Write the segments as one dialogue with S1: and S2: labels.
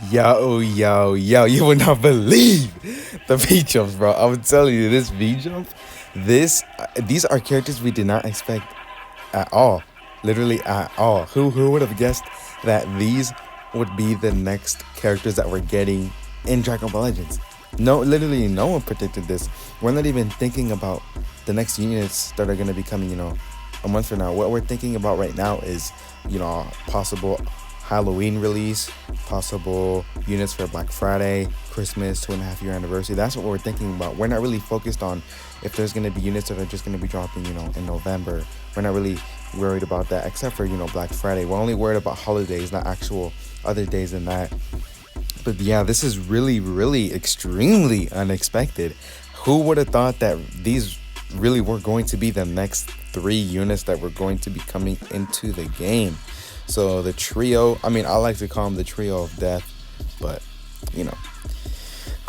S1: Yo, you would not believe the V jumps, bro. I'm telling you, this V jump, these are characters we did not expect at all. Literally at all. Who would have guessed that these would be the next characters that we're getting in Dragon Ball Legends? No, literally no one predicted this. We're not even thinking about the next units that are gonna be coming, a month from now. What we're thinking about right now is, possible Halloween release, possible units for Black Friday, Christmas, 2.5 year anniversary. That's what we're thinking about. We're not really focused on if there's going to be units that are just going to be dropping, in November. We're not really worried about that, except for, Black Friday. We're only worried about holidays, not actual other days than that. But yeah, this is really, really extremely unexpected. Who would have thought that these really were going to be the next 3 units that were going to be coming into the game? So the trio, I like to call them the trio of death, but you know.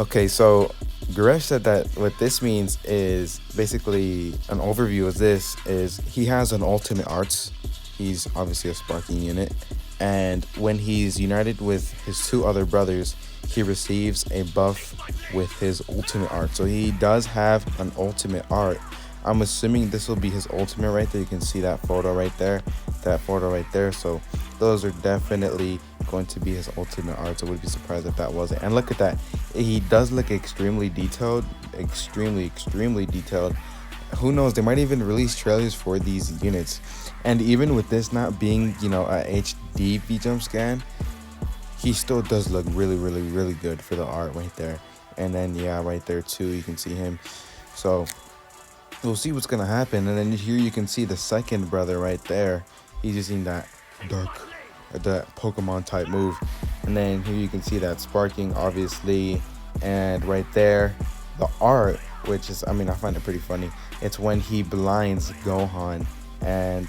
S1: Okay, so Goresh said that what this means is basically an overview of this is he has an ultimate arts. He's obviously a sparking unit. And when he's united with his 2 other brothers, he receives a buff with his ultimate art. So he does have an ultimate art. I'm assuming this will be his ultimate right there. You can see that photo right there. So those are definitely going to be his ultimate art. So I would be surprised if that wasn't. And look at that. He does look extremely detailed. Extremely detailed. Who knows? They might even release trailers for these units. And even with this not being, a HD V-Jump scan, he still does look really, really, really good for the art right there. And then, yeah, right there too, you can see him. So we'll see what's gonna happen. And then here you can see the second brother right there. He's using that that Pokemon type move. And then here you can see that sparking, obviously. And right there, the art, which is, I find it pretty funny. It's when he blinds Gohan, and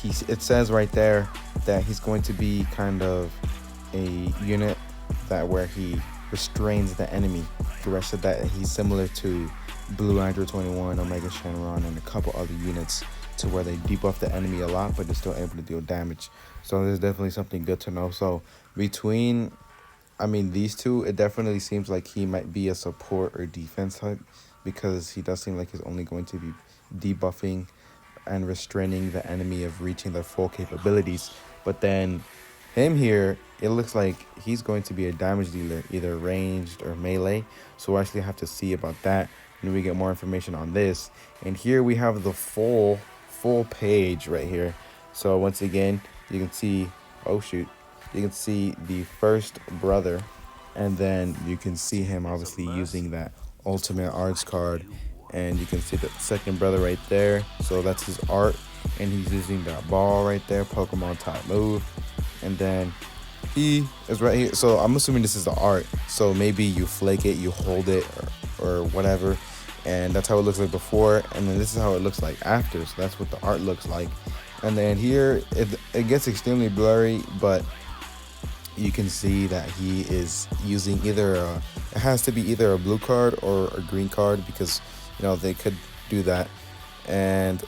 S1: it says right there that he's going to be kind of a unit that where he restrains the enemy. The rest of that, he's similar to Blue Android 21, Omega Shenron, and a couple other units to where they debuff the enemy a lot, but they're still able to deal damage. So there's definitely something good to know. So between, these two, it definitely seems like he might be a support or defense type, because he does seem like he's only going to be debuffing and restraining the enemy of reaching their full capabilities. But then him here, it looks like he's going to be a damage dealer, either ranged or melee. So we'll actually have to see about that when we get more information on this. And here we have the full page right here. So once again, you can see, you can see the first brother, and then you can see him obviously using that ultimate arts card. And you can see the second brother right there. So that's his art, and he's using that ball right there, Pokemon type move. And then he is right here. So I'm assuming this is the art. So maybe you flake it, you hold it, or whatever. And that's how it looks like before. And then this is how it looks like after. So that's what the art looks like. And then here, it gets extremely blurry, but you can see that he is using it has to be either a blue card or a green card, because, they could do that. And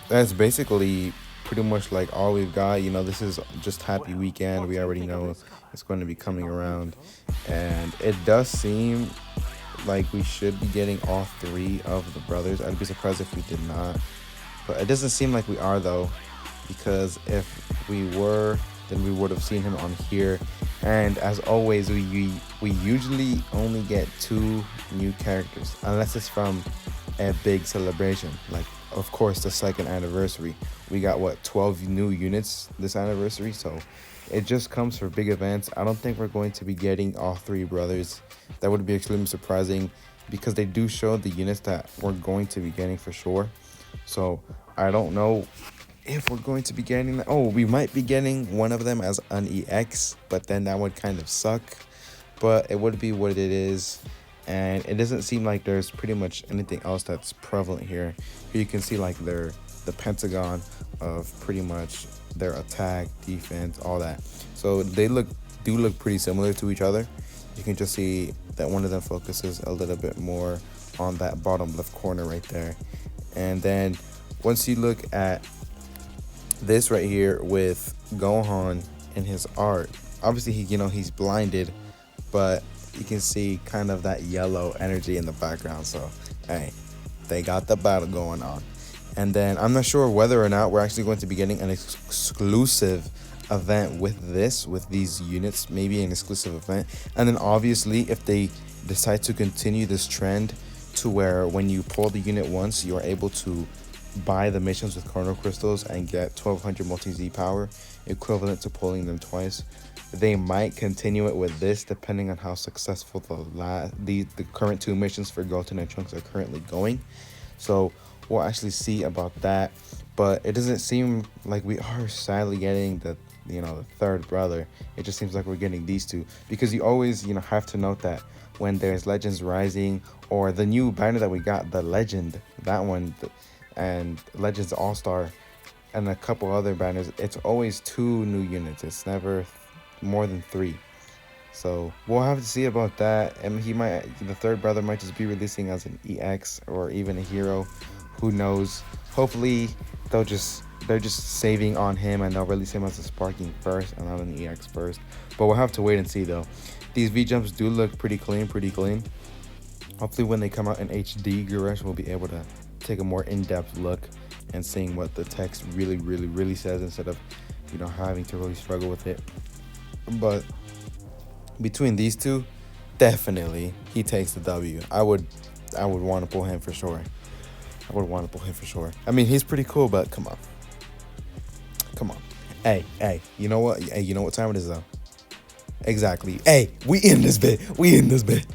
S1: that's basically pretty much like all we've got. This is just Happy Weekend. We already know it's going to be coming around. And it does seem like we should be getting all 3 of the brothers. I'd be surprised if we did not. But it doesn't seem like we are, though, because if we were, then we would have seen him on here. And as always, we usually only get 2 new characters, unless it's from a big celebration, like of course the 2nd anniversary. We got 12 new units this anniversary, so it just comes for big events. I don't think we're going to be getting all 3 brothers. That would be extremely surprising, because they do show the units that we're going to be getting for sure. So I don't know if we're going to be getting that. Oh, we might be getting one of them as an EX, but then that would kind of suck. But it would be what it is. And it doesn't seem like there's pretty much anything else that's prevalent here. Here you can see like the pentagon of pretty much their attack, defense, all that. So they do look pretty similar to each other. You can just see that one of them focuses a little bit more on that bottom left corner right there. And then once you look at this right here with Gohan and his art, obviously he's blinded, but you can see kind of that yellow energy in the background. So hey, they got the battle going on. And then I'm not sure whether or not we're actually going to be getting an exclusive event with these units, maybe an exclusive event. And then obviously if they decide to continue this trend to where when you pull the unit once, you're able to buy the missions with chrono crystals and get 1200 multi-Z power, equivalent to pulling them twice. They might continue it with this depending on how successful the current two missions for Goten and Trunks are currently going. So we'll actually see about that. But it doesn't seem like we are sadly getting the third brother. It just seems like we're getting these two, because you always have to note that when there's Legends Rising or the new banner that we got, the Legend, that one, and Legends All-Star and a couple other banners, it's always 2 new units. It's never more than 3. So we'll have to see about that. And the third brother might just be releasing as an EX or even a hero. Who knows? Hopefully they're just saving on him and they'll release him as a Sparking first and not an EX first. But we'll have to wait and see though. These V-jumps do look pretty clean. Hopefully when they come out in HD, GOOO will be able to take a more in-depth look and seeing what the text really says, instead of having to really struggle with it. But between these two, definitely he takes the W. I would want to pull him for sure. I mean, he's pretty cool, but come on. Hey, you know what? Hey, you know what time it is though? Exactly. Hey, we in this bit.